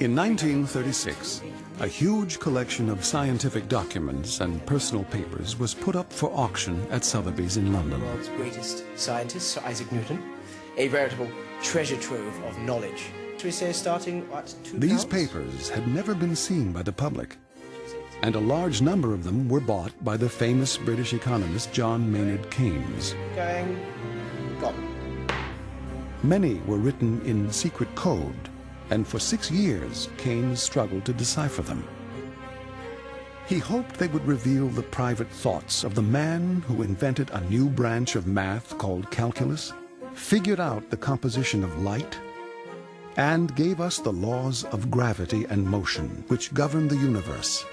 In 1936, a huge collection of scientific documents and personal papers was put up for auction at Sotheby's in London. The world's greatest scientist, Sir Isaac Newton, a veritable treasure trove of knowledge. Should we say starting at £2? These papers had never been seen by the public, and a large number of them were bought by the famous British economist John Maynard Keynes. Going, gone. Many were written in secret code, and for 6 years Keynes struggled to decipher them. He hoped they would reveal the private thoughts of the man who invented a new branch of math called calculus, figured out the composition of light, and gave us the laws of gravity and motion which govern the universe.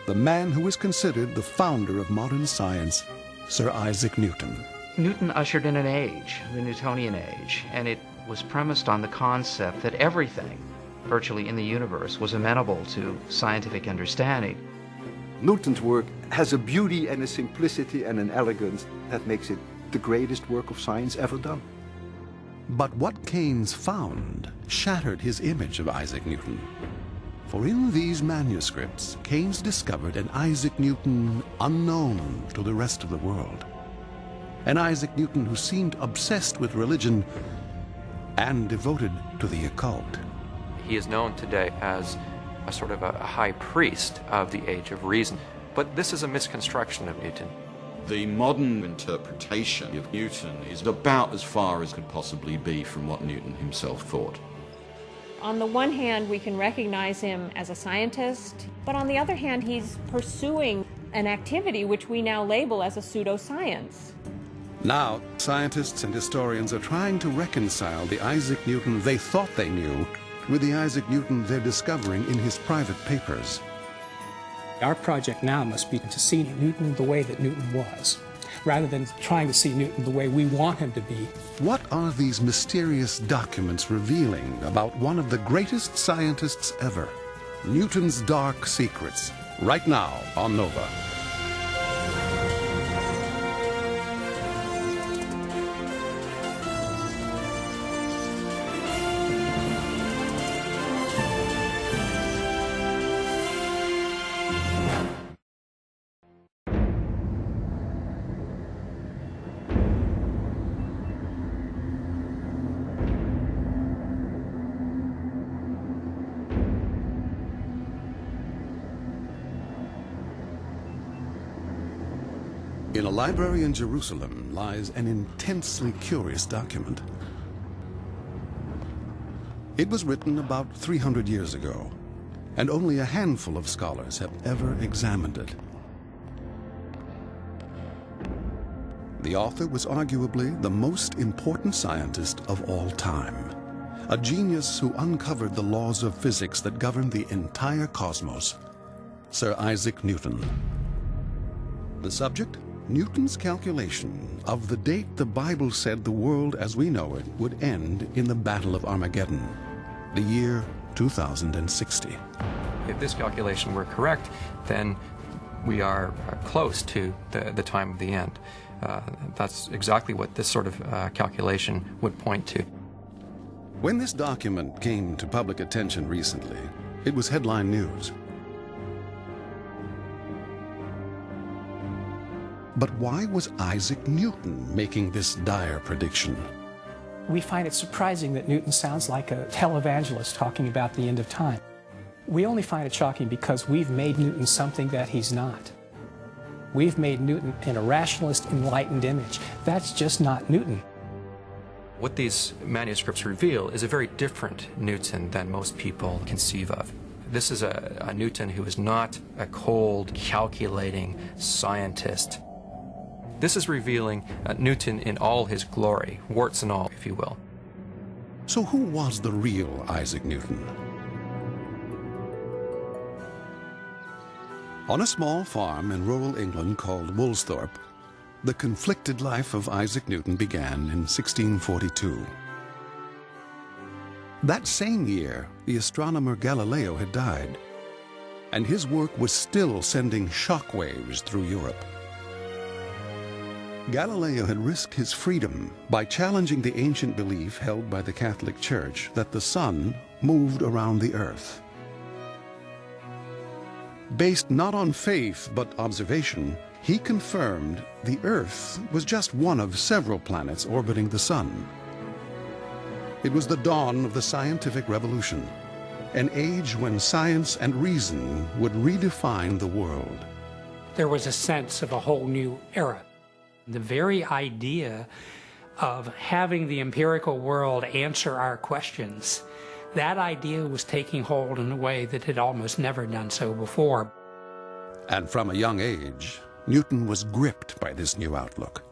The man who is considered the founder of modern science, Sir Isaac Newton. Newton ushered in an age, the Newtonian age, and it was premised on the concept that everything, virtually in the universe, was amenable to scientific understanding. Newton's work has a beauty and a simplicity and an elegance that makes it the greatest work of science ever done. But what Keynes found shattered his image of Isaac Newton. For in these manuscripts, Keynes discovered an Isaac Newton unknown to the rest of the world. An Isaac Newton who seemed obsessed with religion and devoted to the occult. He is known today as a sort of a high priest of the age of reason. But this is a misconstruction of Newton. The modern interpretation of Newton is about as far as could possibly be from what Newton himself thought. On the one hand, we can recognize him as a scientist, but on the other hand, he's pursuing an activity which we now label as a pseudoscience. Now, scientists and historians are trying to reconcile the Isaac Newton they thought they knew with the Isaac Newton they're discovering in his private papers. Our project now must be to see Newton the way that Newton was, rather than trying to see Newton the way we want him to be. What are these mysterious documents revealing about one of the greatest scientists ever? Newton's dark secrets, right now on Nova. In a library in Jerusalem lies an intensely curious document. It was written about 300 years ago, and only a handful of scholars have ever examined it. The author was arguably the most important scientist of all time, a genius who uncovered the laws of physics that govern the entire cosmos, Sir Isaac Newton. The subject? Newton's calculation of the date the Bible said the world as we know it would end in the Battle of Armageddon, the year 2060. If this calculation were correct, then we are close to the time of the end. That's exactly what this sort of calculation would point to. When this document came to public attention recently, it was headline news. But why was Isaac Newton making this dire prediction? We find it surprising that Newton sounds like a televangelist talking about the end of time. We only find it shocking because we've made Newton something that he's not. We've made Newton an irrationalist, enlightened image. That's just not Newton. What these manuscripts reveal is a very different Newton than most people conceive of. This is a Newton who is not a cold, calculating scientist. This is revealing Newton in all his glory, warts and all, if you will. So who was the real Isaac Newton? On a small farm in rural England called Woolsthorpe, the conflicted life of Isaac Newton began in 1642. That same year, the astronomer Galileo had died, and his work was still sending shockwaves through Europe. Galileo had risked his freedom by challenging the ancient belief held by the Catholic Church that the sun moved around the earth. Based not on faith but observation, he confirmed the Earth was just one of several planets orbiting the Sun. It was the dawn of the scientific revolution, an age when science and reason would redefine the world. There was a sense of a whole new era. The very idea of having the empirical world answer our questions, that idea was taking hold in a way that had almost never done so before. And from a young age, Newton was gripped by this new outlook.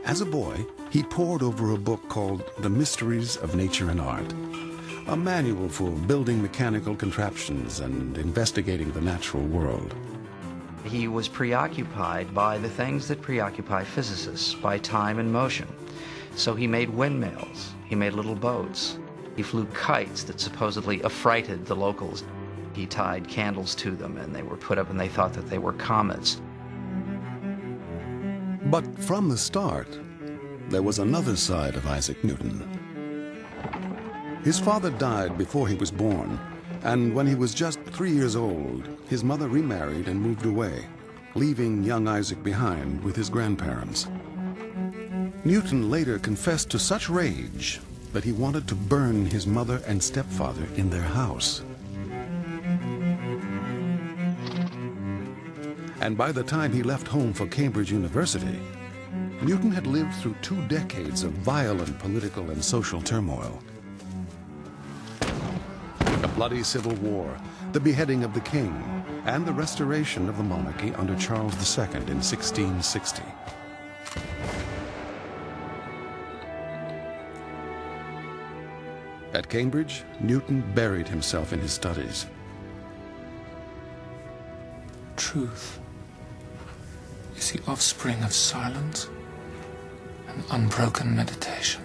As a boy, he pored over a book called The Mysteries of Nature and Art, a manual for building mechanical contraptions and investigating the natural world. He was preoccupied by the things that preoccupy physicists, by time and motion. So he made windmills, he made little boats, he flew kites that supposedly affrighted the locals. He tied candles to them and they were put up and they thought that they were comets. But from the start, there was another side of Isaac Newton. His father died before he was born, and when he was just 3 years old, his mother remarried and moved away, leaving young Isaac behind with his grandparents. Newton later confessed to such rage that he wanted to burn his mother and stepfather in their house. And by the time he left home for Cambridge University, Newton had lived through 2 decades of violent political and social turmoil. The bloody Civil War, the beheading of the king, and the restoration of the monarchy under Charles II in 1660. At Cambridge, Newton buried himself in his studies. Truth is the offspring of silence and unbroken meditation.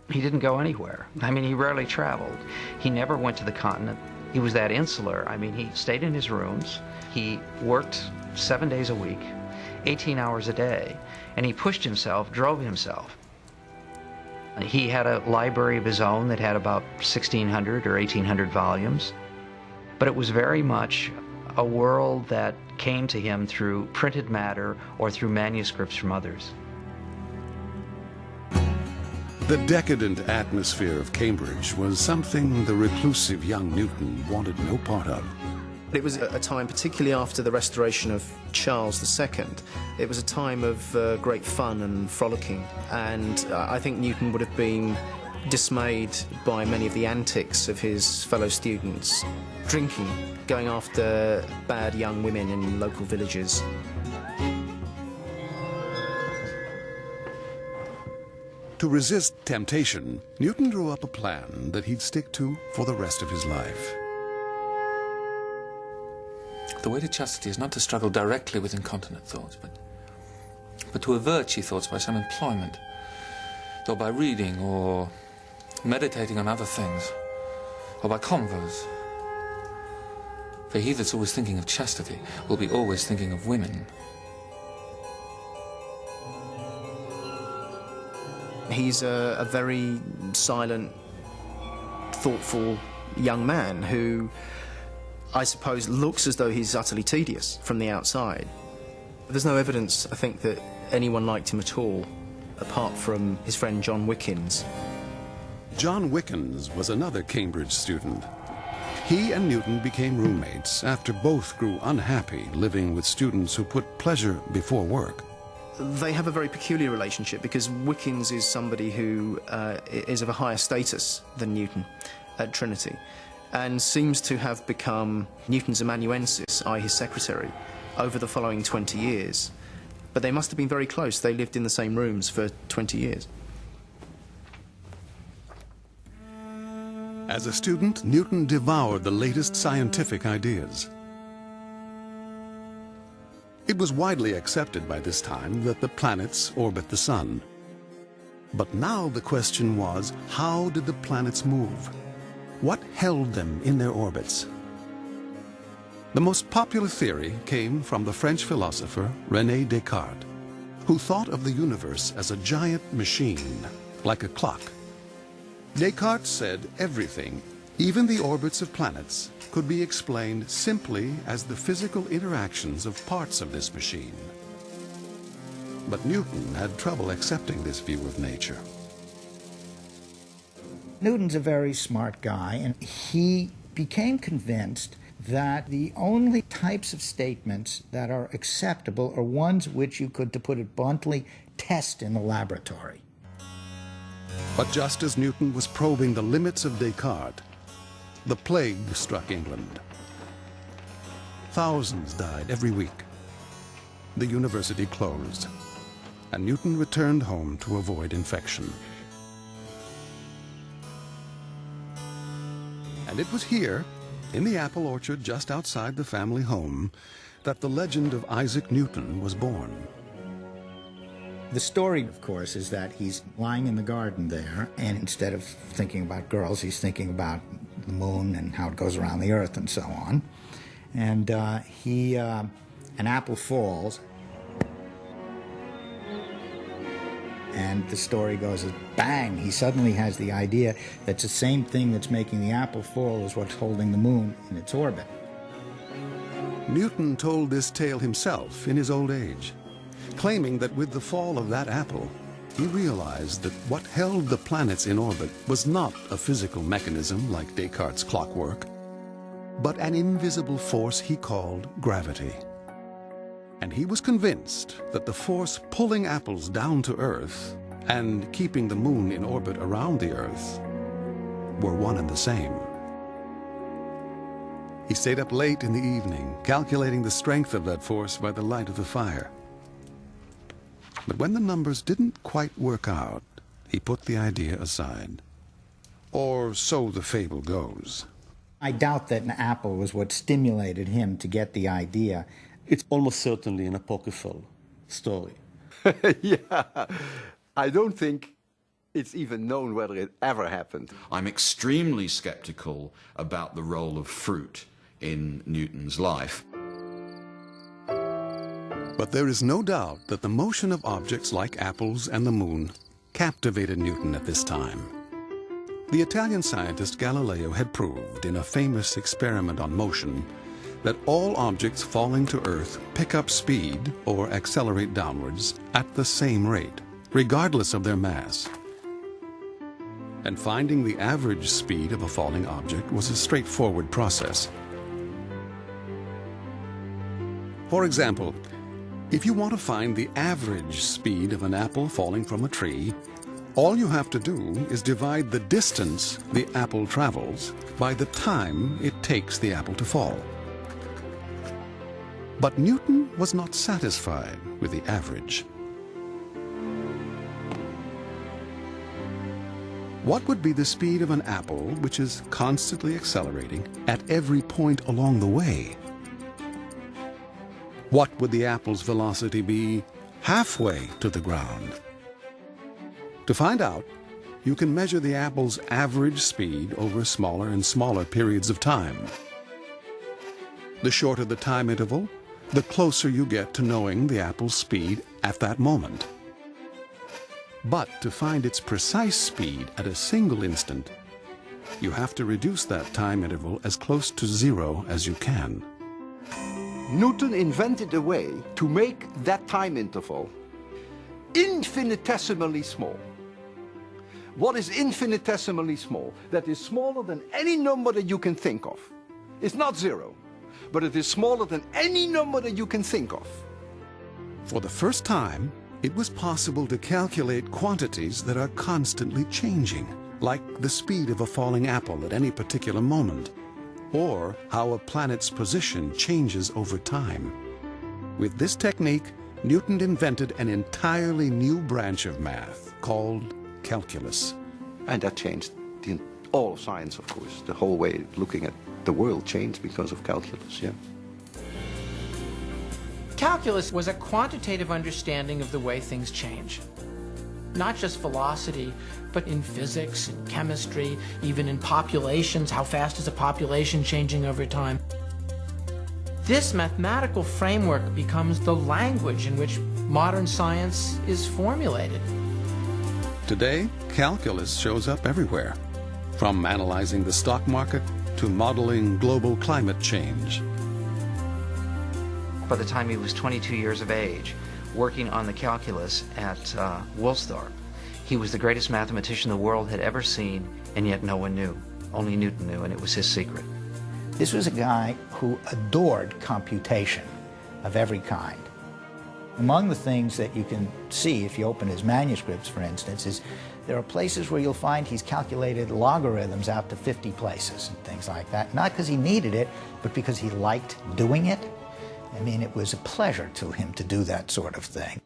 He didn't go anywhere. I mean, he rarely traveled. He never went to the continent. He was that insular. I mean, he stayed in his rooms. He worked 7 days a week, 18 hours a day, and he pushed himself, drove himself. He had a library of his own that had about 1,600 or 1,800 volumes, but it was very much a world that came to him through printed matter or through manuscripts from others. The decadent atmosphere of Cambridge was something the reclusive young Newton wanted no part of. It was a time, particularly after the restoration of Charles II, it was a time of great fun and frolicking, and I think Newton would have been dismayed by many of the antics of his fellow students, drinking, going after bad young women in local villages. To resist temptation, Newton drew up a plan that he'd stick to for the rest of his life. The way to chastity is not to struggle directly with incontinent thoughts, but to avert ye thoughts by some employment, though by reading or meditating on other things, or by converse. For he that's always thinking of chastity will be always thinking of women. He's a very silent, thoughtful young man who, I suppose, looks as though he's utterly tedious from the outside. There's no evidence, I think, that anyone liked him at all, apart from his friend John Wickens. John Wickens was another Cambridge student. He and Newton became roommates after both grew unhappy living with students who put pleasure before work. They have a very peculiar relationship because Wickens is somebody who is of a higher status than Newton at Trinity and seems to have become Newton's amanuensis, i.e. his secretary, over the following 20 years. But they must have been very close. They lived in the same rooms for 20 years. As a student, Newton devoured the latest scientific ideas. It was widely accepted by this time that the planets orbit the sun. But now the question was, how did the planets move? What held them in their orbits? The most popular theory came from the French philosopher René Descartes, who thought of the universe as a giant machine, like a clock. Descartes said everything, Even the orbits of planets could be explained simply as the physical interactions of parts of this machine. But Newton had trouble accepting this view of nature. Newton's a very smart guy, and he became convinced that the only types of statements that are acceptable are ones which you could, to put it bluntly, test in the laboratory. But just as Newton was probing the limits of Descartes, the plague struck England. Thousands died every week. The university closed, and Newton returned home to avoid infection. And it was here, in the apple orchard just outside the family home, that the legend of Isaac Newton was born. The story, of course, is that he's lying in the garden there, and instead of thinking about girls, he's thinking about the moon and how it goes around the earth and so on. And an apple falls, and the story goes as bang, he suddenly has the idea that the same thing that's making the apple fall is what's holding the moon in its orbit. Newton told this tale himself in his old age, claiming that with the fall of that apple, he realized that what held the planets in orbit was not a physical mechanism like Descartes' clockwork, but an invisible force he called gravity. And he was convinced that the force pulling apples down to Earth and keeping the moon in orbit around the Earth were one and the same. He stayed up late in the evening, calculating the strength of that force by the light of the fire. But when the numbers didn't quite work out, he put the idea aside. Or so the fable goes. I doubt that an apple was what stimulated him to get the idea. It's almost certainly an apocryphal story. Yeah, I don't think it's even known whether it ever happened. I'm extremely skeptical about the role of fruit in Newton's life. But there is no doubt that the motion of objects like apples and the moon captivated Newton at this time. The Italian scientist Galileo had proved in a famous experiment on motion that all objects falling to Earth pick up speed or accelerate downwards at the same rate, regardless of their mass. And finding the average speed of a falling object was a straightforward process. For example, if you want to find the average speed of an apple falling from a tree, all you have to do is divide the distance the apple travels by the time it takes the apple to fall. But Newton was not satisfied with the average. What would be the speed of an apple which is constantly accelerating at every point along the way? What would the apple's velocity be halfway to the ground? To find out, you can measure the apple's average speed over smaller and smaller periods of time. The shorter the time interval, the closer you get to knowing the apple's speed at that moment. But to find its precise speed at a single instant, you have to reduce that time interval as close to zero as you can. Newton invented a way to make that time interval infinitesimally small. What is infinitesimally small? That is smaller than any number that you can think of. It's not zero, but it is smaller than any number that you can think of. For the first time, it was possible to calculate quantities that are constantly changing, like the speed of a falling apple at any particular moment, or how a planet's position changes over time. With this technique, Newton invented an entirely new branch of math called calculus. And that changed all of science, of course. The whole way of looking at the world changed because of calculus, yeah. Calculus was a quantitative understanding of the way things change. Not just velocity, but in physics, in chemistry, even in populations. How fast is a population changing over time? This mathematical framework becomes the language in which modern science is formulated. Today, calculus shows up everywhere. from analyzing the stock market to modeling global climate change. By the time he was 22 years of age, working on the calculus at Woolsthorpe, he was the greatest mathematician the world had ever seen, and yet no one knew. Only Newton knew, and it was his secret. This was a guy who adored computation of every kind. Among the things that you can see if you open his manuscripts, for instance, is there are places where you'll find he's calculated logarithms out to 50 places and things like that. Not because he needed it, but because he liked doing it. I mean, it was a pleasure to him to do that sort of thing.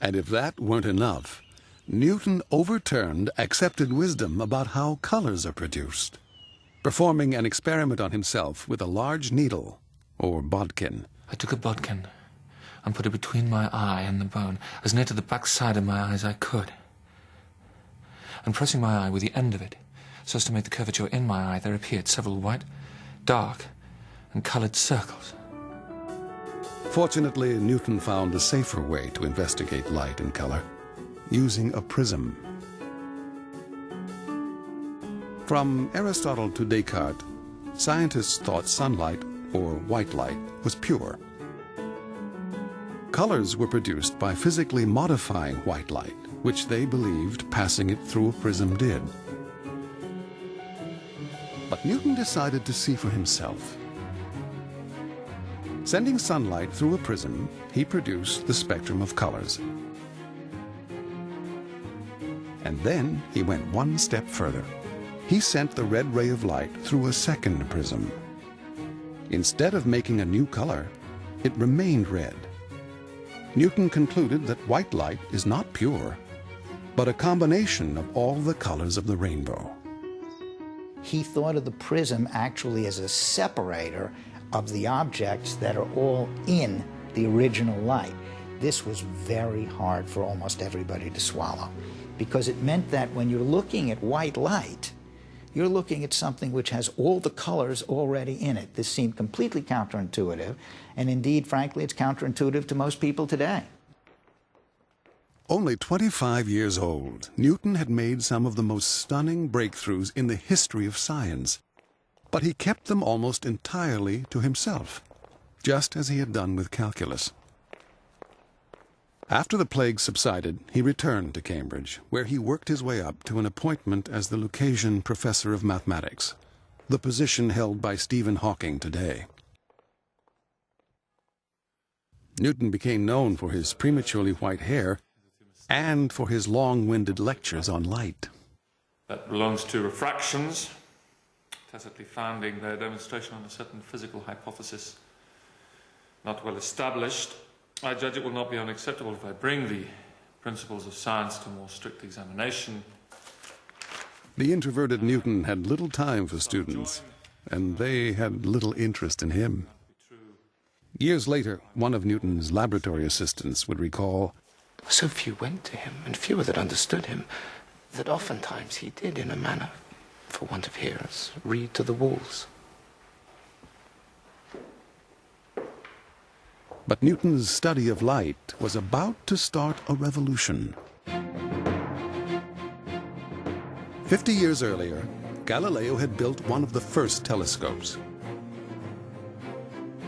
And if that weren't enough, Newton overturned accepted wisdom about how colors are produced, performing an experiment on himself with a large needle, or bodkin. I took a bodkin and put it between my eye and the bone, as near to the back side of my eye as I could. And pressing my eye with the end of it, so as to make the curvature in my eye, there appeared several white, dark, and coloured circles. Fortunately, Newton found a safer way to investigate light and color, using a prism. From Aristotle to Descartes, scientists thought sunlight, or white light, was pure. Colors were produced by physically modifying white light, which they believed passing it through a prism did. But Newton decided to see for himself. Sending sunlight through a prism, he produced the spectrum of colors. And then he went one step further. He sent the red ray of light through a second prism. Instead of making a new color, it remained red. Newton concluded that white light is not pure, but a combination of all the colors of the rainbow. He thought of the prism actually as a separator of the objects that are all in the original light. This was very hard for almost everybody to swallow, because it meant that when you're looking at white light, you're looking at something which has all the colors already in it. This seemed completely counterintuitive, and indeed, frankly, it's counterintuitive to most people today. Only 25 years old, Newton had made some of the most stunning breakthroughs in the history of science, but he kept them almost entirely to himself, just as he had done with calculus. After the plague subsided, he returned to Cambridge, where he worked his way up to an appointment as the Lucasian Professor of Mathematics, the position held by Stephen Hawking today. Newton became known for his prematurely white hair and for his long-winded lectures on light. That belongs to refractions, tacitly founding their demonstration on a certain physical hypothesis not well established. I judge it will not be unacceptable if I bring the principles of science to more strict examination. The introverted Newton had little time for students, and they had little interest in him. Years later, one of Newton's laboratory assistants would recall, "So few went to him, and fewer that understood him, that oftentimes he did, in a manner, for want of hearers, read to the walls." But Newton's study of light was about to start a revolution. 50 years earlier, Galileo had built one of the first telescopes.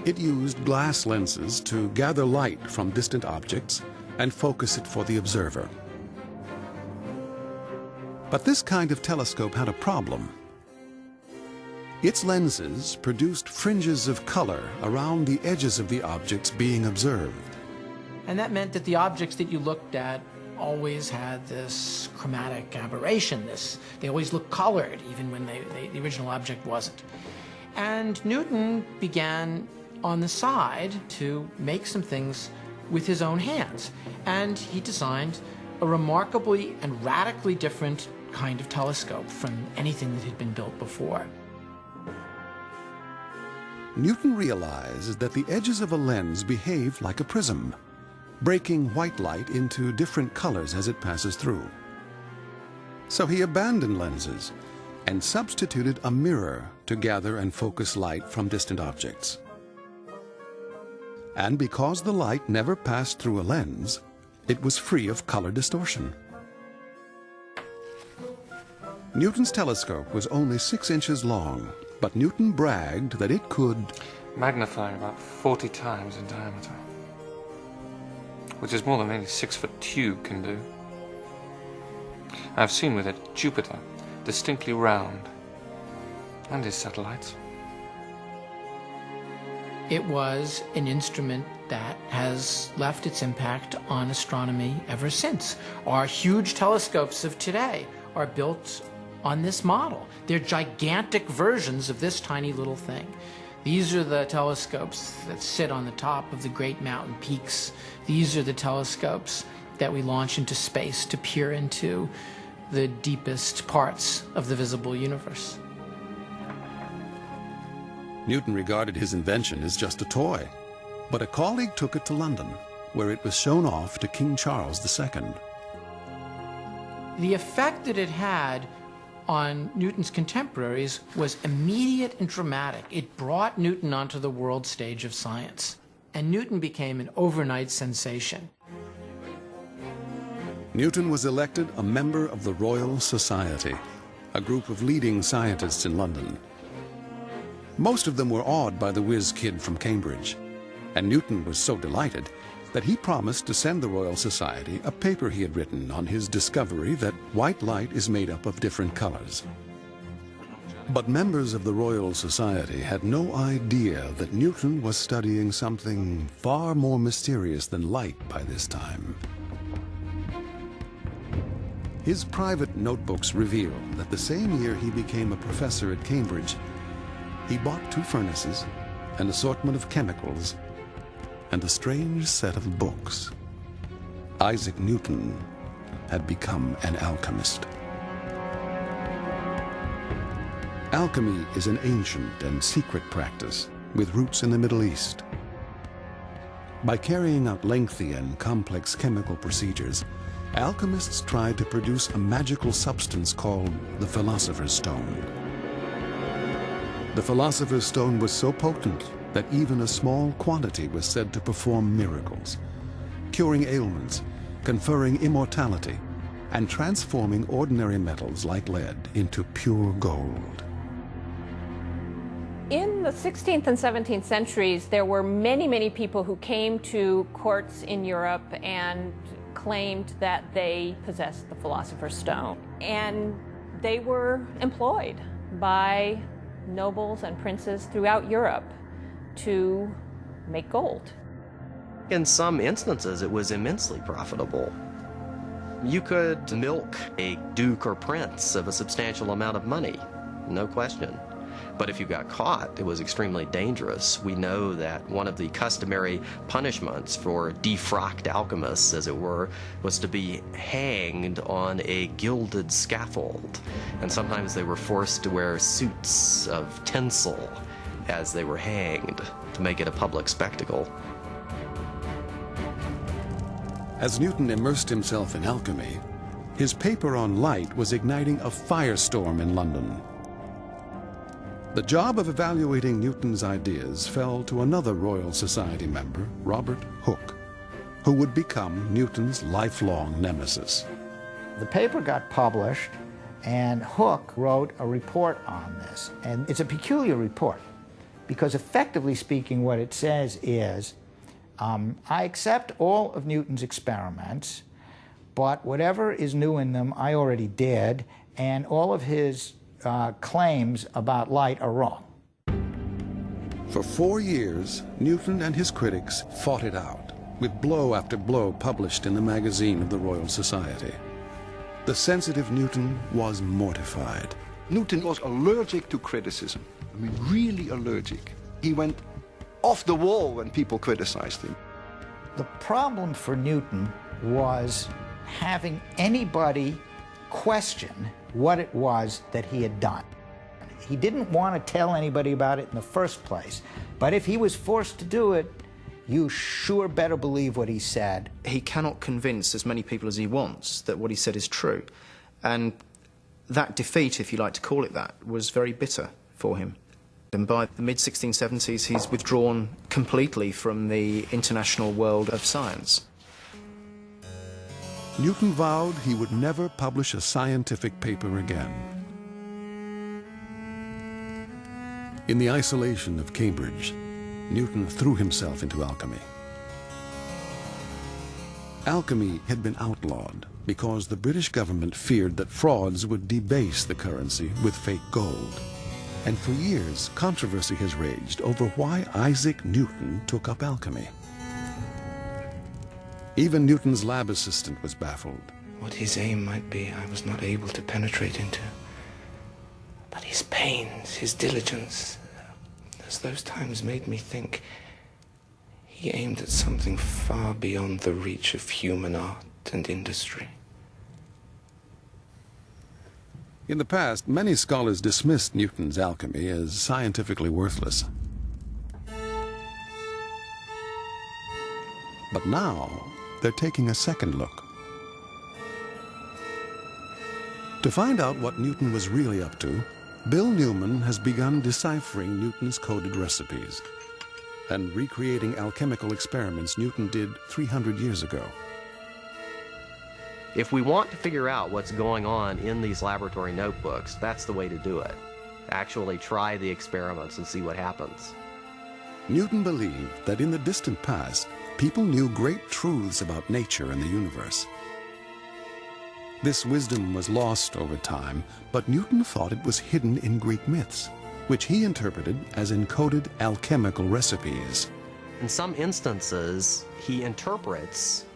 It used glass lenses to gather light from distant objects and focus it for the observer. But this kind of telescope had a problem. Its lenses produced fringes of color around the edges of the objects being observed. And that meant that the objects that you looked at always had this chromatic aberration. They always looked colored, even when the original object wasn't. And Newton began on the side to make some things with his own hands. And he designed a remarkably and radically different kind of telescope from anything that had been built before. Newton realized that the edges of a lens behave like a prism, breaking white light into different colors as it passes through. So he abandoned lenses and substituted a mirror to gather and focus light from distant objects. And because the light never passed through a lens, it was free of color distortion. Newton's telescope was only 6 inches long, but Newton bragged that it could magnify about 40 times in diameter, which is more than any 6-foot tube can do. I've seen with it Jupiter, distinctly round, and his satellites. It was an instrument that has left its impact on astronomy ever since. Our huge telescopes of today are built on this model. They're gigantic versions of this tiny little thing. These are the telescopes that sit on the top of the great mountain peaks. These are the telescopes that we launch into space to peer into the deepest parts of the visible universe. Newton regarded his invention as just a toy, but a colleague took it to London, where it was shown off to King Charles II. The effect that it had on Newton's contemporaries was immediate and dramatic. It brought Newton onto the world stage of science, and Newton became an overnight sensation. Newton was elected a member of the Royal Society, a group of leading scientists in London. Most of them were awed by the whiz kid from Cambridge, and Newton was so delighted that he promised to send the Royal Society a paper he had written on his discovery that white light is made up of different colors. But members of the Royal Society had no idea that Newton was studying something far more mysterious than light by this time. His private notebooks reveal that the same year he became a professor at Cambridge, he bought 2 furnaces, an assortment of chemicals, and a strange set of books. Isaac Newton had become an alchemist. Alchemy is an ancient and secret practice with roots in the Middle East. By carrying out lengthy and complex chemical procedures, alchemists tried to produce a magical substance called the Philosopher's Stone. The Philosopher's Stone was so potent that even a small quantity was said to perform miracles, curing ailments, conferring immortality, and transforming ordinary metals like lead into pure gold. In the 16th and 17th centuries, there were many, many people who came to courts in Europe and claimed that they possessed the Philosopher's Stone. And they were employed by nobles and princes throughout Europe to make gold. In some instances, it was immensely profitable. You could milk a duke or prince of a substantial amount of money, no question. But if you got caught, it was extremely dangerous. We know that one of the customary punishments for defrocked alchemists, as it were, was to be hanged on a gilded scaffold. And sometimes they were forced to wear suits of tinsel as they were hanged to make it a public spectacle. As Newton immersed himself in alchemy, his paper on light was igniting a firestorm in London. The job of evaluating Newton's ideas fell to another Royal Society member, Robert Hooke, who would become Newton's lifelong nemesis. The paper got published, and Hooke wrote a report on this. And it's a peculiar report, because effectively speaking, what it says is, I accept all of Newton's experiments, but whatever is new in them, I already did, and all of his claims about light are wrong. For 4 years, Newton and his critics fought it out, with blow after blow published in the magazine of the Royal Society. The sensitive Newton was mortified. Newton was allergic to criticism. I mean, really allergic. He went off the wall when people criticized him. The problem for Newton was having anybody question what it was that he had done. He didn't want to tell anybody about it in the first place, but if he was forced to do it, you sure better believe what he said. He cannot convince as many people as he wants that what he said is true. And that defeat, if you like to call it that, was very bitter for him. And by the mid-1670s, he's withdrawn completely from the international world of science. Newton vowed he would never publish a scientific paper again, In the isolation of Cambridge, Newton threw himself into alchemy. Alchemy had been outlawed because the British government feared that frauds would debase the currency with fake gold. And for years, controversy has raged over why Isaac Newton took up alchemy. Even Newton's lab assistant was baffled. What his aim might be, I was not able to penetrate into. But his pains, his diligence, as those times made me think, he aimed at something far beyond the reach of human art and industry. In the past, many scholars dismissed Newton's alchemy as scientifically worthless. But now, they're taking a second look. To find out what Newton was really up to, Bill Newman has begun deciphering Newton's coded recipes and recreating alchemical experiments Newton did 300 years ago. If we want to figure out what's going on in these laboratory notebooks, that's the way to do it. Actually try the experiments and see what happens. Newton believed that in the distant past, people knew great truths about nature and the universe. This wisdom was lost over time, but Newton thought it was hidden in Greek myths, which he interpreted as encoded alchemical recipes. In some instances, he interprets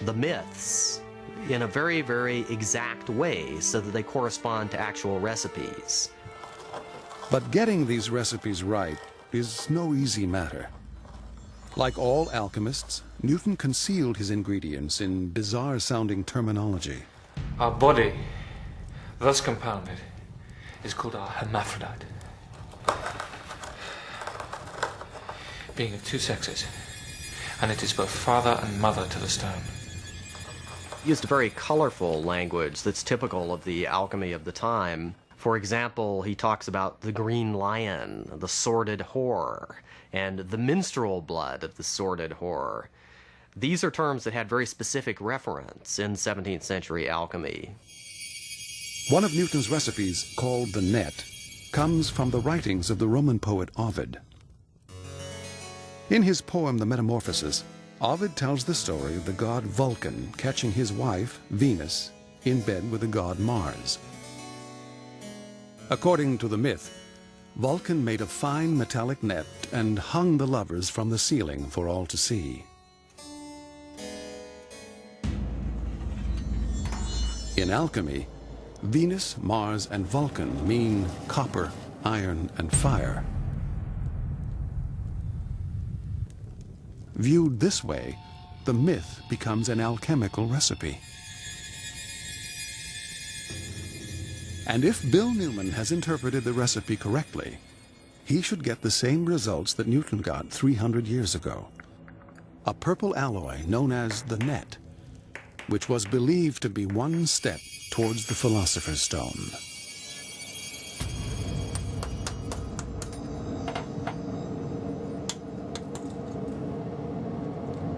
the myths in a very, very exact way so that they correspond to actual recipes. But getting these recipes right is no easy matter. Like all alchemists, Newton concealed his ingredients in bizarre-sounding terminology. Our body, thus compounded, is called our hermaphrodite, being of two sexes, and it is both father and mother to the stone. He used a very colorful language that's typical of the alchemy of the time. For example, he talks about the green lion, the sordid whore, and the menstrual blood of the sordid whore. These are terms that had very specific reference in 17th century alchemy. One of Newton's recipes, called the net, comes from the writings of the Roman poet Ovid. In his poem, The Metamorphoses, Ovid tells the story of the god Vulcan catching his wife, Venus, in bed with the god Mars. According to the myth, Vulcan made a fine metallic net and hung the lovers from the ceiling for all to see. In alchemy, Venus, Mars, and Vulcan mean copper, iron, and fire. Viewed this way, the myth becomes an alchemical recipe. And if Bill Newman has interpreted the recipe correctly, he should get the same results that Newton got 300 years ago. A purple alloy known as the net, which was believed to be one step towards the Philosopher's Stone.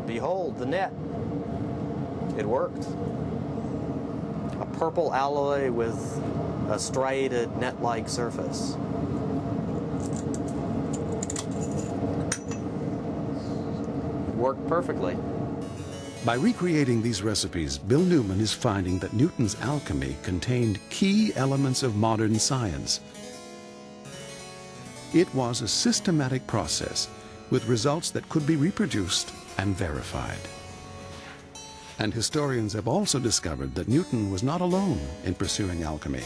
Behold, the net. It worked. A purple alloy with a striated net-like surface. Worked perfectly. By recreating these recipes, Bill Newman is finding that Newton's alchemy contained key elements of modern science. It was a systematic process with results that could be reproduced and verified. And historians have also discovered that Newton was not alone in pursuing alchemy.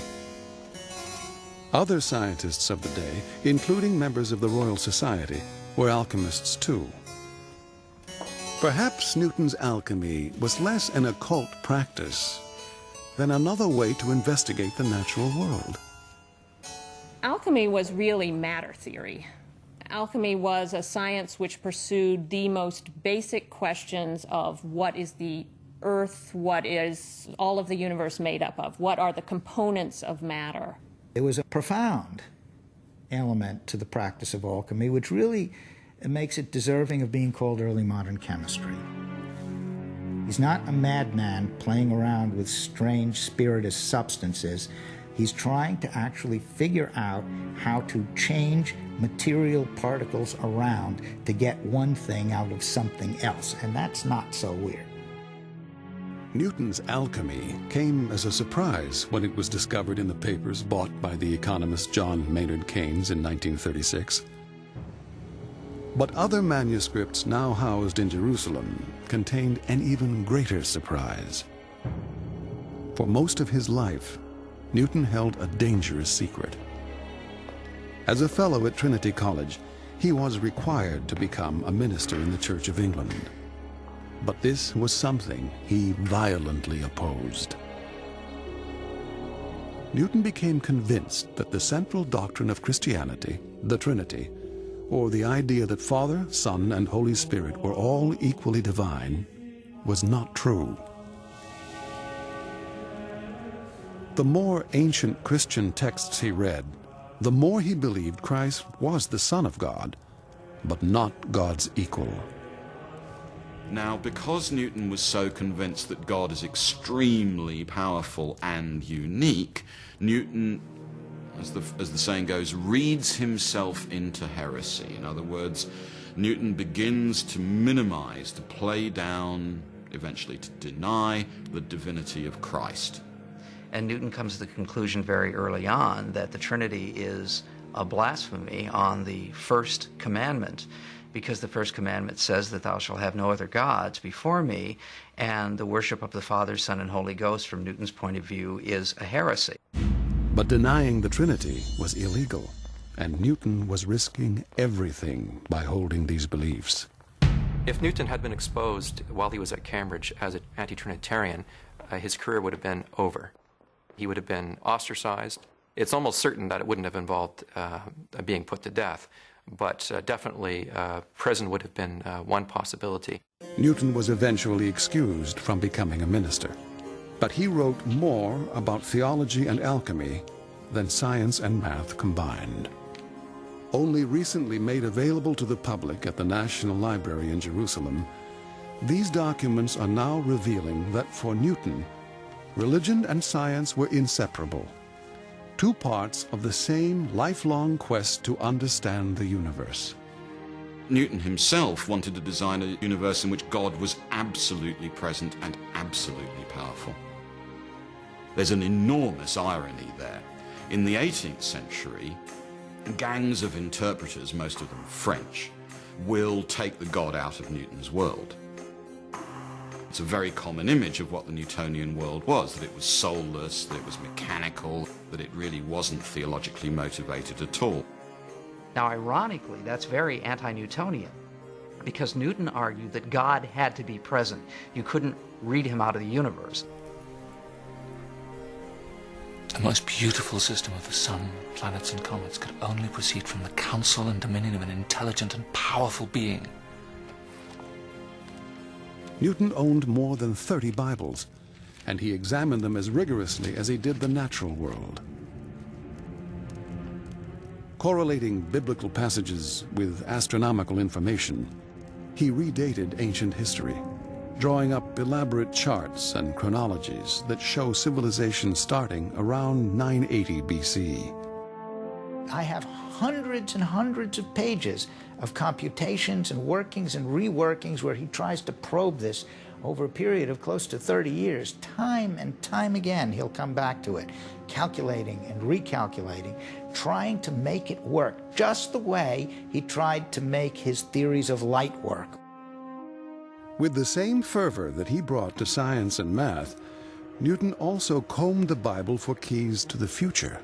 Other scientists of the day, including members of the Royal Society, were alchemists too. Perhaps Newton's alchemy was less an occult practice than another way to investigate the natural world. Alchemy was really matter theory. Alchemy was a science which pursued the most basic questions of what is the earth, what is all of the universe made up of, what are the components of matter. It was a profound element to the practice of alchemy, which really makes it deserving of being called early modern chemistry. He's not a madman playing around with strange spirituous substances He's trying to actually figure out how to change material particles around to get one thing out of something else, and that's not so weird. Newton's alchemy came as a surprise when it was discovered in the papers bought by the economist John Maynard Keynes in 1936. But other manuscripts now housed in Jerusalem contained an even greater surprise. For most of his life, Newton held a dangerous secret. As a fellow at Trinity College, he was required to become a minister in the Church of England. But this was something he violently opposed. Newton became convinced that the central doctrine of Christianity, the Trinity, or the idea that Father, Son, and Holy Spirit were all equally divine, was not true. The more ancient Christian texts he read, the more he believed Christ was the Son of God, but not God's equal. Now, because Newton was so convinced that God is extremely powerful and unique, Newton, as the saying goes, reads himself into heresy. In other words, Newton begins to minimize, to play down, eventually to deny the divinity of Christ. And Newton comes to the conclusion very early on that the Trinity is a blasphemy on the first commandment, because the first commandment says that thou shalt have no other gods before me, and the worship of the Father, Son, and Holy Ghost, from Newton's point of view, is a heresy. But denying the Trinity was illegal, and Newton was risking everything by holding these beliefs. If Newton had been exposed while he was at Cambridge as an anti-Trinitarian, his career would have been over. He would have been ostracized. It's almost certain that it wouldn't have involved being put to death, but definitely prison would have been one possibility. Newton was eventually excused from becoming a minister, but he wrote more about theology and alchemy than science and math combined. Only recently made available to the public at the National Library in Jerusalem, these documents are now revealing that for Newton, religion and science were inseparable, two parts of the same lifelong quest to understand the universe. Newton himself wanted to design a universe in which God was absolutely present and absolutely powerful. There's an enormous irony there. In the 18th century, gangs of interpreters, most of them French, will take the God out of Newton's world. It's a very common image of what the Newtonian world was, that it was soulless, that it was mechanical, that it really wasn't theologically motivated at all. Now, ironically, that's very anti-Newtonian, because Newton argued that God had to be present. You couldn't read him out of the universe. The most beautiful system of the sun, planets, and comets could only proceed from the counsel and dominion of an intelligent and powerful being. Newton owned more than 30 Bibles, and he examined them as rigorously as he did the natural world. Correlating biblical passages with astronomical information, he redated ancient history, drawing up elaborate charts and chronologies that show civilization starting around 980 BC. I have hundreds and hundreds of pages of computations and workings and reworkings where he tries to probe this over a period of close to 30 years. Time and time again, he'll come back to it, calculating and recalculating, trying to make it work just the way he tried to make his theories of light work. With the same fervor that he brought to science and math, Newton also combed the Bible for keys to the future.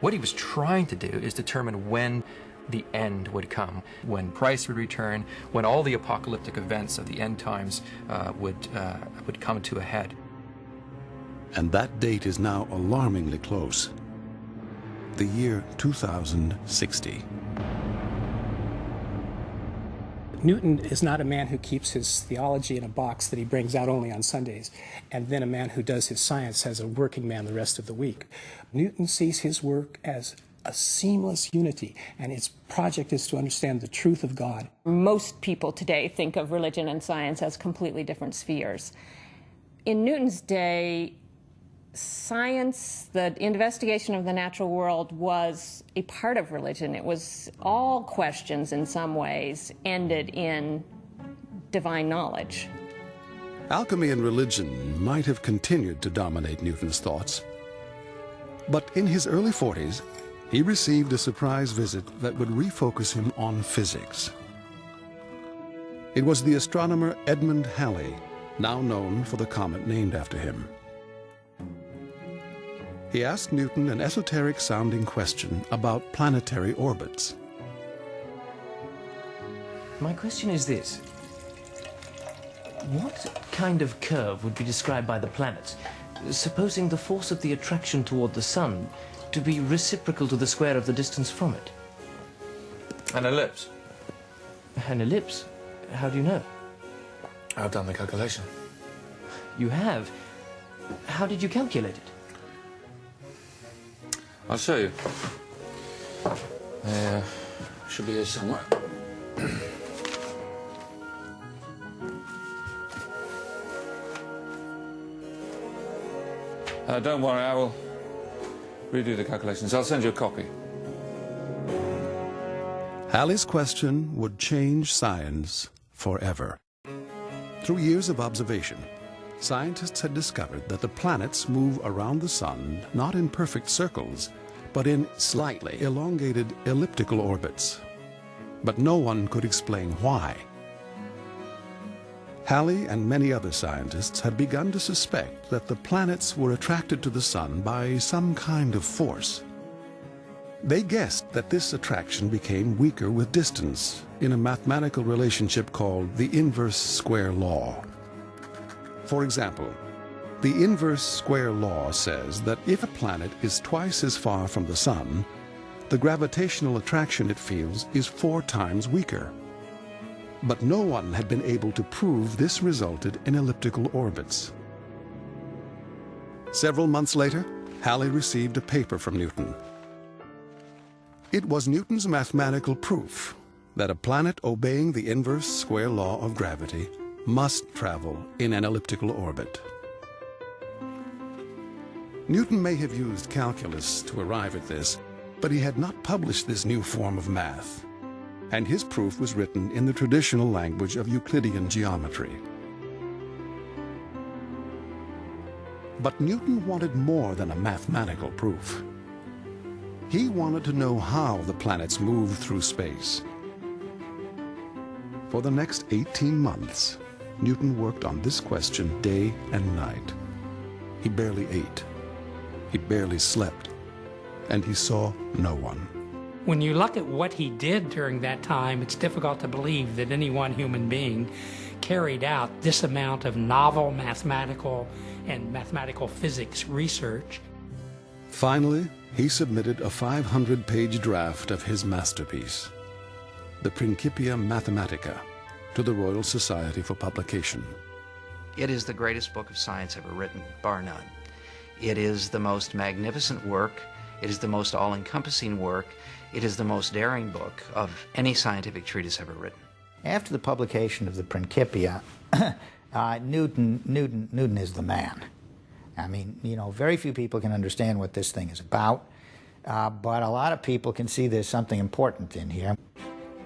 What he was trying to do is determine when the end would come, when Christ would return, when all the apocalyptic events of the end times would come to a head. And that date is now alarmingly close. The year 2060. Newton is not a man who keeps his theology in a box that he brings out only on Sundays, and then a man who does his science as a working man the rest of the week. Newton sees his work as a seamless unity, and its project is to understand the truth of God. Most people today think of religion and science as completely different spheres. In Newton's day, Science, the investigation of the natural world, was a part of religion. It was all questions in some ways ended in divine knowledge. Alchemy and religion might have continued to dominate Newton's thoughts. But in his early 40s, he received a surprise visit that would refocus him on physics. It was the astronomer Edmund Halley, now known for the comet named after him. He asked Newton an esoteric-sounding question about planetary orbits. My question is this. What kind of curve would be described by the planets, supposing the force of the attraction toward the Sun to be reciprocal to the square of the distance from it? An ellipse. An ellipse? How do you know? I've done the calculation. You have? How did you calculate it? I'll show you. Should be here somewhere. Don't worry, I will redo the calculations. I'll send you a copy. Halley's question would change science forever. Through years of observation, scientists had discovered that the planets move around the sun not in perfect circles, but in slightly elongated elliptical orbits. But no one could explain why. Halley and many other scientists had begun to suspect that the planets were attracted to the sun by some kind of force. They guessed that this attraction became weaker with distance in a mathematical relationship called the inverse square law. For example, the inverse square law says that if a planet is twice as far from the sun, the gravitational attraction it feels is 4 times weaker. But no one had been able to prove this resulted in elliptical orbits. Several months later, Halley received a paper from Newton. It was Newton's mathematical proof that a planet obeying the inverse square law of gravity must travel in an elliptical orbit. Newton may have used calculus to arrive at this, but he had not published this new form of math, and his proof was written in the traditional language of Euclidean geometry. But Newton wanted more than a mathematical proof. He wanted to know how the planets moved through space. For the next 18 months, Newton worked on this question day and night. He barely ate, he barely slept, and he saw no one. When you look at what he did during that time, it's difficult to believe that any one human being carried out this amount of novel mathematical and mathematical physics research. Finally, he submitted a 500-page draft of his masterpiece, the Principia Mathematica, to the Royal Society for publication. It is the greatest book of science ever written, bar none. It is the most magnificent work. It is the most all-encompassing work. It is the most daring book of any scientific treatise ever written. After the publication of the Principia, Newton is the man. I mean, you know, very few people can understand what this thing is about, but a lot of people can see there's something important in here.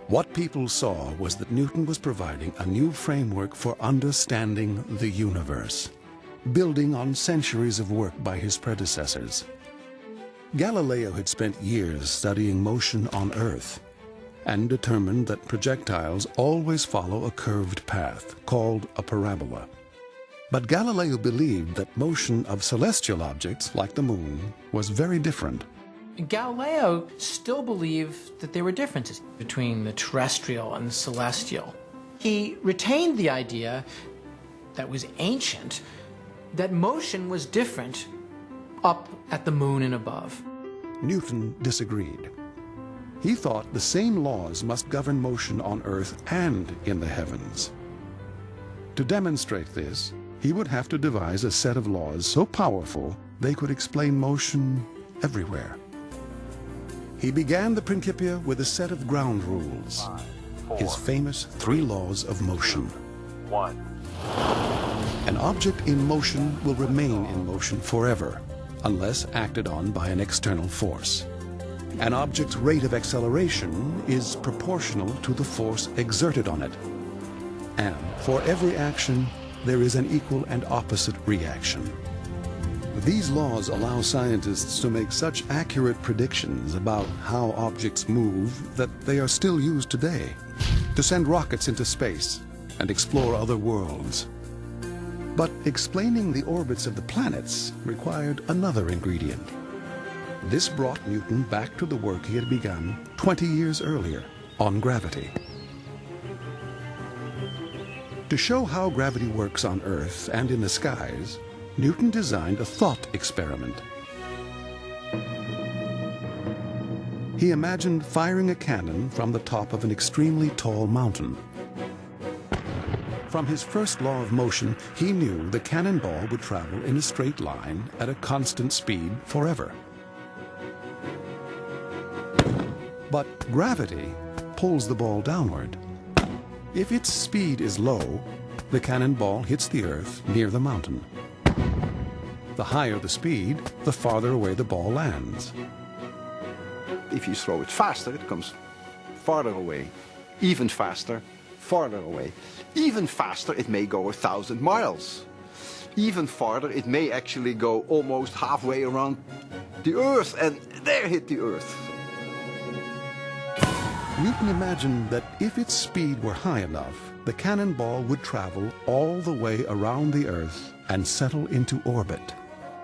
What people saw was that Newton was providing a new framework for understanding the universe, building on centuries of work by his predecessors. Galileo had spent years studying motion on Earth and determined that projectiles always follow a curved path, called a parabola. But Galileo believed that motion of celestial objects, like the moon, was very different. Galileo still believed that there were differences between the terrestrial and the celestial. He retained the idea that was ancient, that motion was different up at the moon and above. Newton disagreed. He thought the same laws must govern motion on Earth and in the heavens. To demonstrate this, he would have to devise a set of laws so powerful they could explain motion everywhere. He began the Principia with a set of ground rules, his famous 3 laws of motion. 1. An object in motion will remain in motion forever unless acted on by an external force. An object's rate of acceleration is proportional to the force exerted on it. And for every action, there is an equal and opposite reaction. These laws allow scientists to make such accurate predictions about how objects move that they are still used today, to send rockets into space and explore other worlds. But explaining the orbits of the planets required another ingredient. This brought Newton back to the work he had begun 20 years earlier on gravity. To show how gravity works on Earth and in the skies, Newton designed a thought experiment. He imagined firing a cannon from the top of an extremely tall mountain. From his first law of motion, he knew the cannonball would travel in a straight line at a constant speed forever. But gravity pulls the ball downward. If its speed is low, the cannonball hits the Earth near the mountain. The higher the speed, the farther away the ball lands. If you throw it faster, it comes farther away. Even faster, farther away. Even faster, it may go 1,000 miles. Even farther, it may actually go almost halfway around the Earth and there hit the Earth. Newton imagined that if its speed were high enough, the cannonball would travel all the way around the Earth and settle into orbit.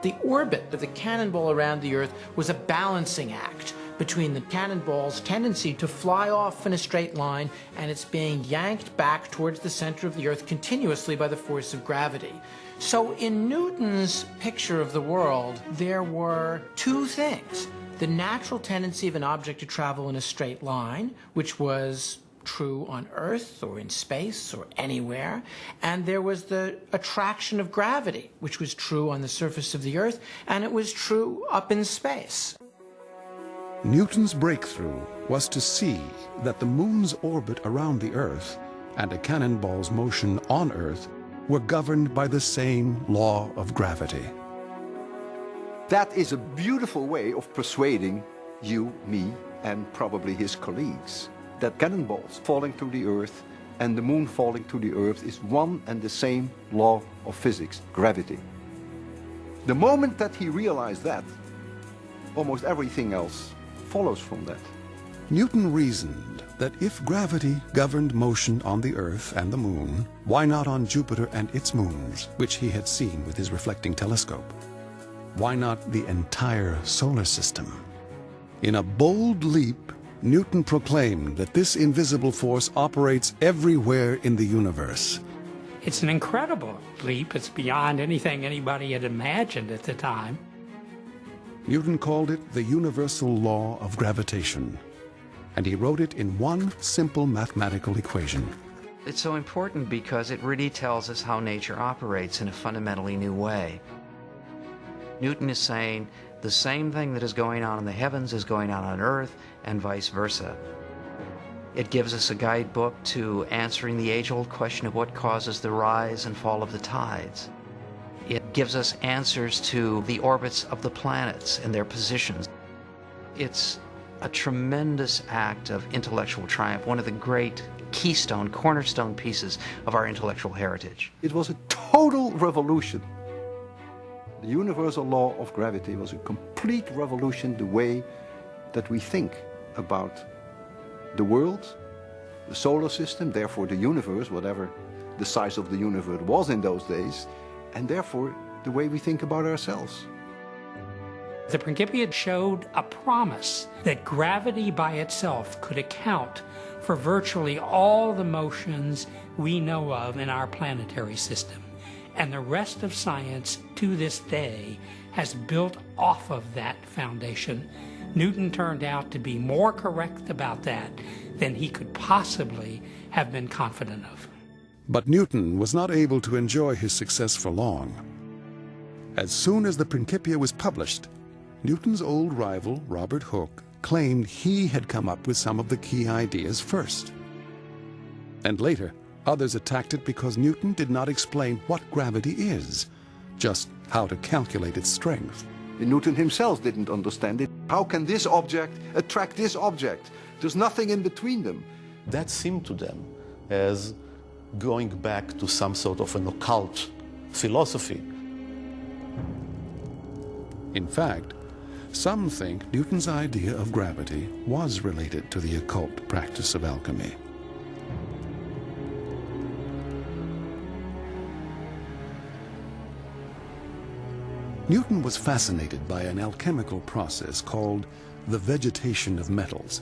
The orbit of the cannonball around the Earth was a balancing act between the cannonball's tendency to fly off in a straight line and its being yanked back towards the center of the Earth continuously by the force of gravity. So in Newton's picture of the world, there were two things. The natural tendency of an object to travel in a straight line, which was true on Earth or in space or anywhere, and there was the attraction of gravity, which was true on the surface of the Earth, and it was true up in space. Newton's breakthrough was to see that the moon's orbit around the Earth and a cannonball's motion on Earth were governed by the same law of gravity. That is a beautiful way of persuading you, me, and probably his colleagues that cannonballs falling to the Earth and the moon falling to the Earth is one and the same law of physics, gravity. The moment that he realized that, almost everything else follows from that. Newton reasoned that if gravity governed motion on the Earth and the moon, why not on Jupiter and its moons, which he had seen with his reflecting telescope? Why not the entire solar system? In a bold leap, Newton proclaimed that this invisible force operates everywhere in the universe. It's an incredible leap. It's beyond anything anybody had imagined at the time. Newton called it the universal law of gravitation, and he wrote it in one simple mathematical equation. It's so important because it really tells us how nature operates in a fundamentally new way. Newton is saying the same thing that is going on in the heavens is going on Earth, and vice versa. It gives us a guidebook to answering the age-old question of what causes the rise and fall of the tides. It gives us answers to the orbits of the planets and their positions. It's a tremendous act of intellectual triumph, one of the great keystone, cornerstone pieces of our intellectual heritage. It was a total revolution. The universal law of gravity was a complete revolution the way that we think about the world, the solar system, therefore the universe, whatever the size of the universe was in those days, and therefore the way we think about ourselves. The Principia showed a promise that gravity by itself could account for virtually all the motions we know of in our planetary system. And the rest of science to this day has built off of that foundation. Newton turned out to be more correct about that than he could possibly have been confident of. But Newton was not able to enjoy his success for long. As soon as the Principia was published, Newton's old rival, Robert Hooke, claimed he had come up with some of the key ideas first. And later, Others attacked it because Newton did not explain what gravity is, just how to calculate its strength. Newton himself didn't understand it. How can this object attract this object? There's nothing in between them. That seemed to them as going back to some sort of an occult philosophy. In fact, some think Newton's idea of gravity was related to the occult practice of alchemy. Newton was fascinated by an alchemical process called the vegetation of metals,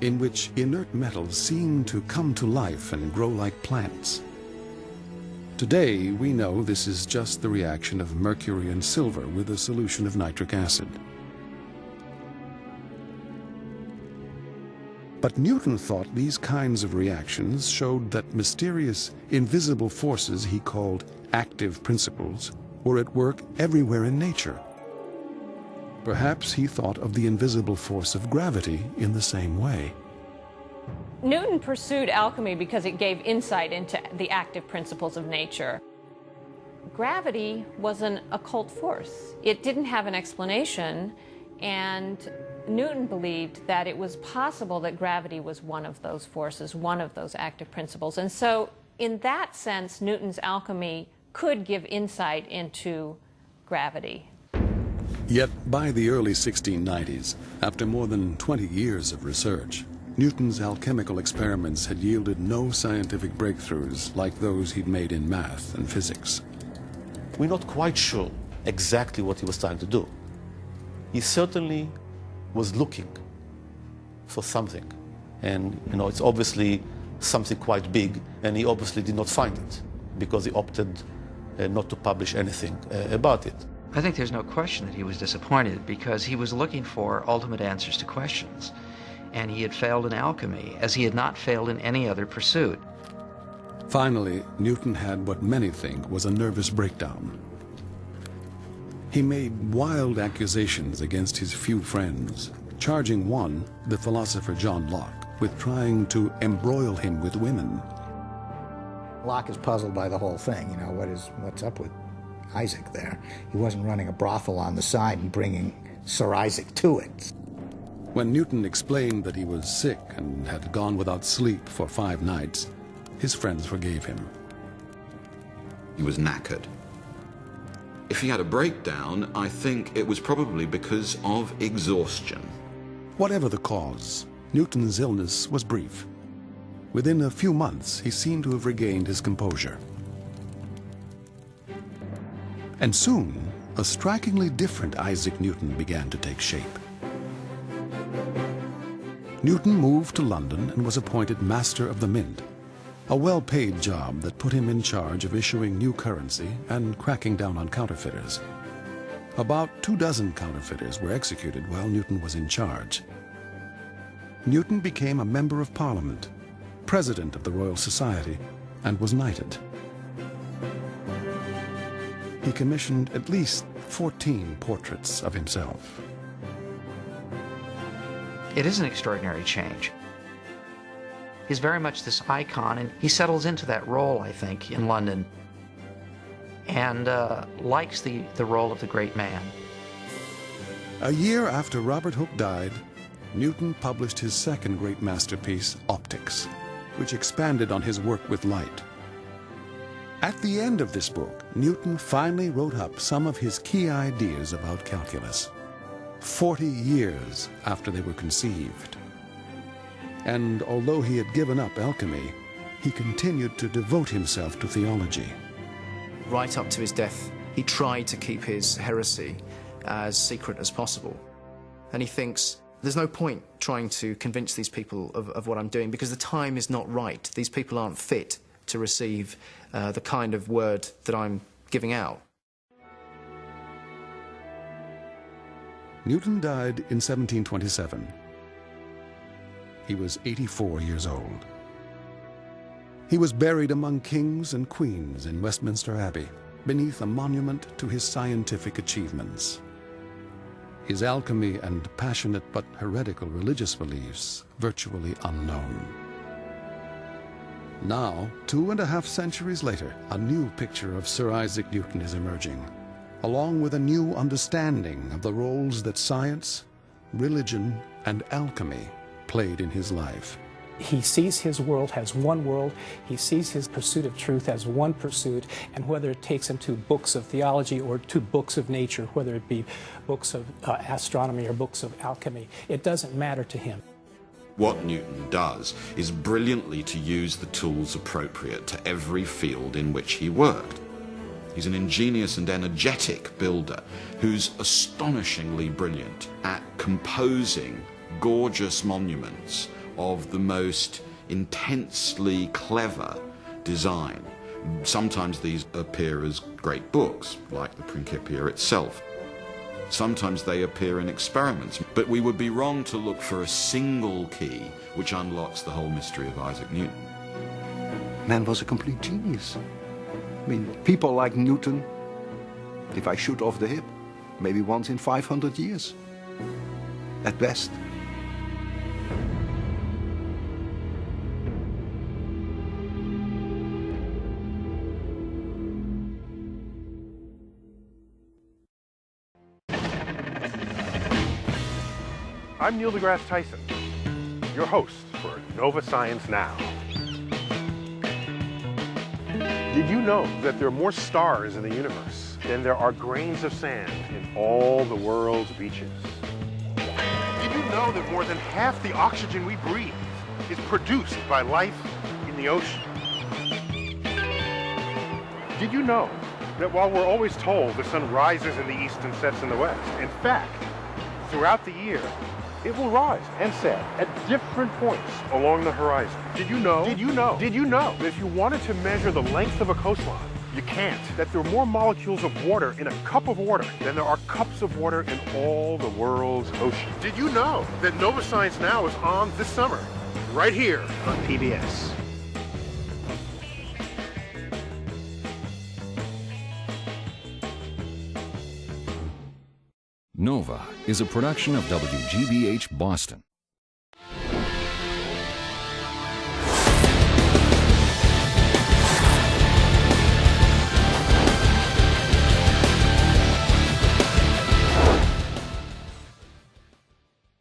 in which inert metals seem to come to life and grow like plants. Today, we know this is just the reaction of mercury and silver with a solution of nitric acid. But Newton thought these kinds of reactions showed that mysterious, invisible forces he called active principles were at work everywhere in nature. Perhaps he thought of the invisible force of gravity in the same way. Newton pursued alchemy because it gave insight into the active principles of nature. Gravity was an occult force. It didn't have an explanation, and Newton believed that it was possible that gravity was one of those forces, one of those active principles. And so, in that sense, Newton's alchemy could give insight into gravity. Yet, by the early 1690s, after more than 20 years of research, Newton's alchemical experiments had yielded no scientific breakthroughs like those he'd made in math and physics. We're not quite sure exactly what he was trying to do. He certainly was looking for something. And, it's obviously something quite big, and he obviously did not find it because he opted not to publish anything about it. I think there's no question that he was disappointed because he was looking for ultimate answers to questions. And he had failed in alchemy, as he had not failed in any other pursuit. Finally, Newton had what many think was a nervous breakdown. He made wild accusations against his few friends, charging one, the philosopher John Locke, with trying to embroil him with women. Locke is puzzled by the whole thing. What's up with Isaac there? He wasn't running a brothel on the side and bringing Sir Isaac to it. When Newton explained that he was sick and had gone without sleep for 5 nights, his friends forgave him. He was knackered. If he had a breakdown, I think it was probably because of exhaustion. Whatever the cause, Newton's illness was brief. Within a few months, he seemed to have regained his composure. And soon, a strikingly different Isaac Newton began to take shape. Newton moved to London and was appointed Master of the Mint, a well-paid job that put him in charge of issuing new currency and cracking down on counterfeiters. About 24 counterfeiters were executed while Newton was in charge. Newton became a Member of Parliament, President of the Royal Society, and was knighted. He commissioned at least 14 portraits of himself. It is an extraordinary change. He's very much this icon, and he settles into that role, I think, in London, and likes the role of the great man. A year after Robert Hooke died, Newton published his second great masterpiece, Optics, which expanded on his work with light. At the end of this book, Newton finally wrote up some of his key ideas about calculus, 40 years after they were conceived. And although he had given up alchemy, he continued to devote himself to theology. Right up to his death, he tried to keep his heresy as secret as possible. And he thinks, there's no point trying to convince these people of what I'm doing because the time is not right. These people aren't fit to receive the kind of word that I'm giving out. Newton died in 1727. He was 84 years old. He was buried among kings and queens in Westminster Abbey, beneath a monument to his scientific achievements. His alchemy and passionate but heretical religious beliefs virtually unknown. Now, 2.5 centuries later, a new picture of Sir Isaac Newton is emerging, along with a new understanding of the roles that science, religion, and alchemy played in his life. He sees his world as one world. He sees his pursuit of truth as one pursuit, and whether it takes him to books of theology or to books of nature, whether it be books of astronomy or books of alchemy, it doesn't matter to him. What Newton does is brilliantly to use the tools appropriate to every field in which he worked. He's an ingenious and energetic builder who's astonishingly brilliant at composing gorgeous monuments of the most intensely clever design. Sometimes these appear as great books, like the Principia itself. Sometimes they appear in experiments, but we would be wrong to look for a single key which unlocks the whole mystery of Isaac Newton. Man was a complete genius. I mean, people like Newton, if I shoot off the hip, maybe once in 500 years, at best. I'm Neil deGrasse Tyson, your host for Nova Science Now. Did you know that there are more stars in the universe than there are grains of sand in all the world's beaches? Did you know that more than half the oxygen we breathe is produced by life in the ocean? Did you know that while we're always told the sun rises in the east and sets in the west, in fact, throughout the year, it will rise and set at different points along the horizon. Did you know? Did you know? Did you know that if you wanted to measure the length of a coastline, you can't? That there are more molecules of water in a cup of water than there are cups of water in all the world's oceans? Did you know that Nova Science Now is on this summer, right here on PBS? Nova is a production of WGBH Boston.